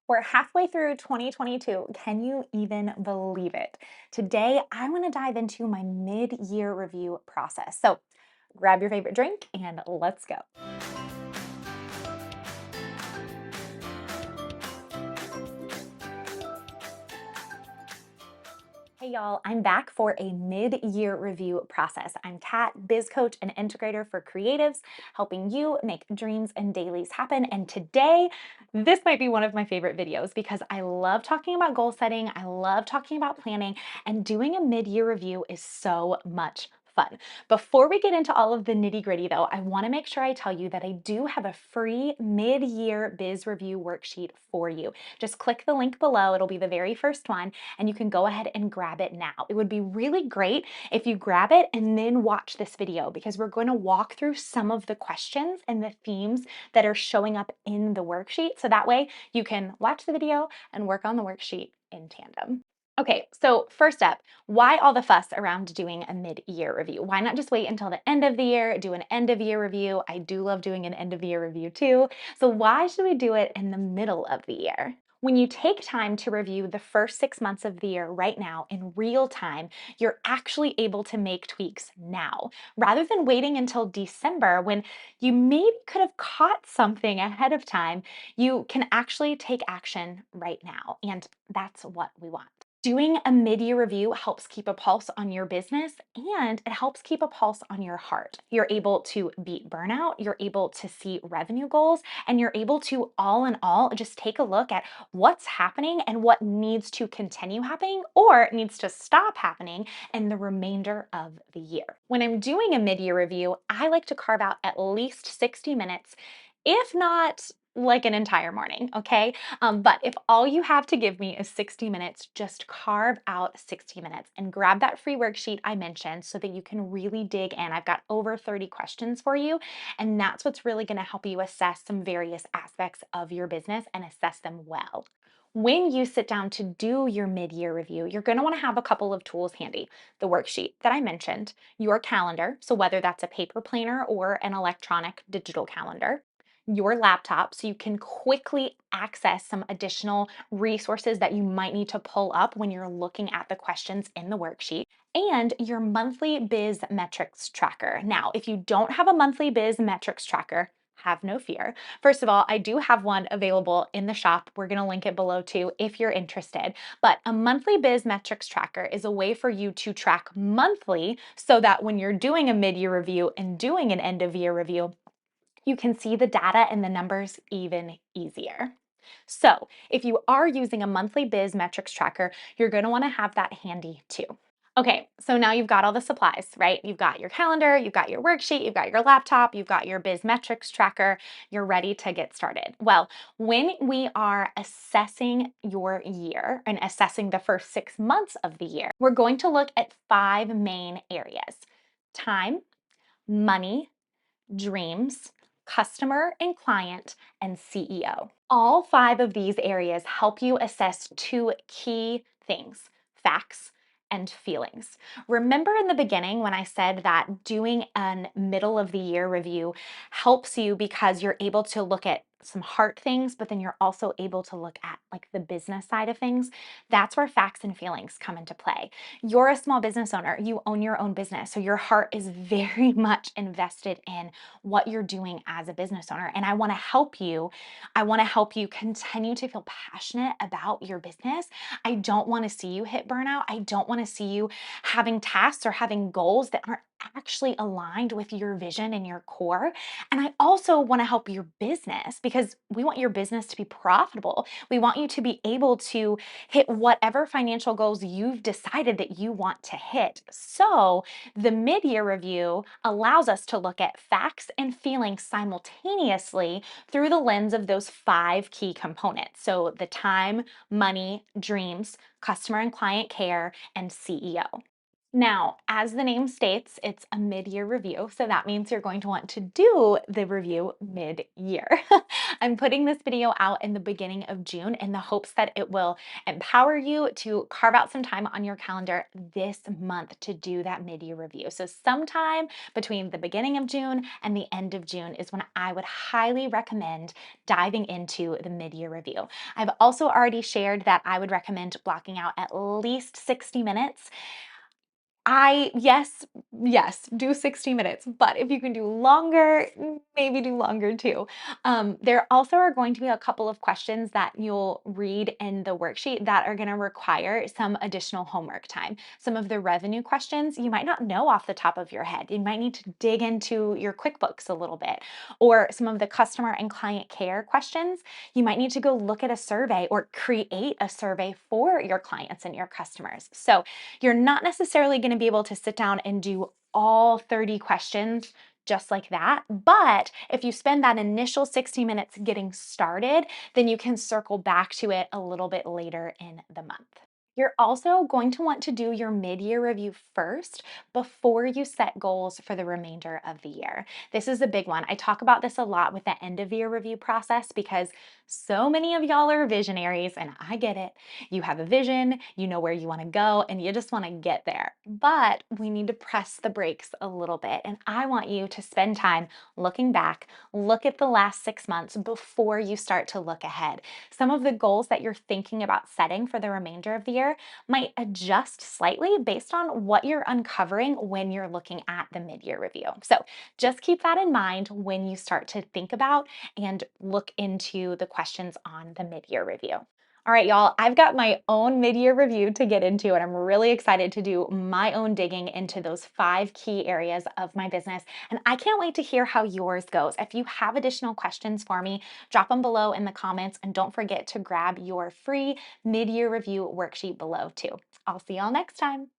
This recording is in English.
We're halfway through 2022. Can you even believe it? Today, I want to dive into my mid year review process. So grab your favorite drink and let's go. Hey y'all, I'm back for a mid year review process. I'm Kat, biz coach and integrator for creatives, helping you make dreams and dailies happen. And today, this might be one of my favorite videos because I love talking about goal setting, I love talking about planning, and doing a mid year review is so much fun. Before we get into all of the nitty gritty though, I wanna make sure I tell you that I do have a free mid-year biz review worksheet for you. Just click the link below, it'll be the very first one, and you can go ahead and grab it now. It would be really great if you grab it and then watch this video because we're going to walk through some of the questions and the themes that are showing up in the worksheet. So that way you can watch the video and work on the worksheet in tandem. Okay, so first up, why all the fuss around doing a mid-year review? Why not just wait until the end of the year, do an end-of-year review? I do love doing an end-of-year review too. So why should we do it in the middle of the year? When you take time to review the first 6 months of the year right now in real time, you're actually able to make tweaks now rather than waiting until December when you maybe could have caught something ahead of time. You can actually take action right now, and that's what we want. Doing a mid-year review helps keep a pulse on your business and it helps keep a pulse on your heart. You're able to beat burnout, you're able to see revenue goals, and you're able to, all in all, just take a look at what's happening and what needs to continue happening or needs to stop happening in the remainder of the year. When I'm doing a mid-year review, I like to carve out at least 60 minutes, if not like an entire morning, okay? But if all you have to give me is 60 minutes, just carve out 60 minutes and grab that free worksheet I mentioned so that you can really dig in. I've got over 30 questions for you, and that's what's really going to help you assess some various aspects of your business and assess them well. When you sit down to do your mid-year review, you're going to want to have a couple of tools handy. The worksheet that I mentioned, your calendar, so whether that's a paper planner or an electronic digital calendar, your laptop so you can quickly access some additional resources that you might need to pull up when you're looking at the questions in the worksheet, and your monthly biz metrics tracker. Now, if you don't have a monthly biz metrics tracker, have no fear. First of all, I do have one available in the shop. We're going to link it below too if you're interested. But a monthly biz metrics tracker is a way for you to track monthly so that when you're doing a mid-year review and doing an end-of-year review, you can see the data and the numbers even easier. So if you are using a monthly biz metrics tracker, you're going to want to have that handy too. Okay, so now you've got all the supplies, right? You've got your calendar, you've got your worksheet, you've got your laptop, you've got your biz metrics tracker, you're ready to get started. Well, when we are assessing your year and assessing the first 6 months of the year, we're going to look at 5 main areas: time, money, dreams, customer and client, and CEO. All 5 of these areas help you assess two key things: facts and feelings. Remember in the beginning when I said that doing a middle of the year review helps you because you're able to look at some heart things, but then you're also able to look at like the business side of things. That's where facts and feelings come into play. You're a small business owner, you own your own business, so your heart is very much invested in what you're doing as a business owner. And I want to help you. I want to help you continue to feel passionate about your business. I don't want to see you hit burnout. I don't want to see you having tasks or having goals that aren't actually aligned with your vision and your core. And I also want to help your business because we want your business to be profitable. We want you to be able to hit whatever financial goals you've decided that you want to hit. So the mid-year review allows us to look at facts and feelings simultaneously through the lens of those 5 key components. So the time, money, dreams, customer and client care, and CEO. Now, as the name states, it's a mid-year review, so that means you're going to want to do the review mid-year. I'm putting this video out in the beginning of June in the hopes that it will empower you to carve out some time on your calendar this month to do that mid-year review. So sometime between the beginning of June and the end of June is when I would highly recommend diving into the mid-year review. I've also already shared that I would recommend blocking out at least 60 minutes. Yes, do 60 minutes, but if you can do longer, maybe do longer too. There also are going to be a couple of questions that you'll read in the worksheet that are going to require some additional homework time. Some of the revenue questions you might not know off the top of your head. You might need to dig into your QuickBooks a little bit, or some of the customer and client care questions. You might need to go look at a survey or create a survey for your clients and your customers. So you're not necessarily going to be able to sit down and do all 30 questions just like that. But if you spend that initial 60 minutes getting started, then you can circle back to it a little bit later in the month. You're also going to want to do your mid-year review first before you set goals for the remainder of the year. This is a big one. I talk about this a lot with the end of year review process because so many of y'all are visionaries, and I get it. You have a vision, you know where you want to go, and you just want to get there. But we need to press the brakes a little bit, and I want you to spend time looking back, look at the last 6 months before you start to look ahead. Some of the goals that you're thinking about setting for the remainder of the year might adjust slightly based on what you're uncovering when you're looking at the mid-year review. So just keep that in mind when you start to think about and look into the questions on the mid-year review. All right, y'all, I've got my own mid-year review to get into, and I'm really excited to do my own digging into those 5 key areas of my business. And I can't wait to hear how yours goes. If you have additional questions for me, drop them below in the comments, and don't forget to grab your free mid-year review worksheet below too. I'll see y'all next time.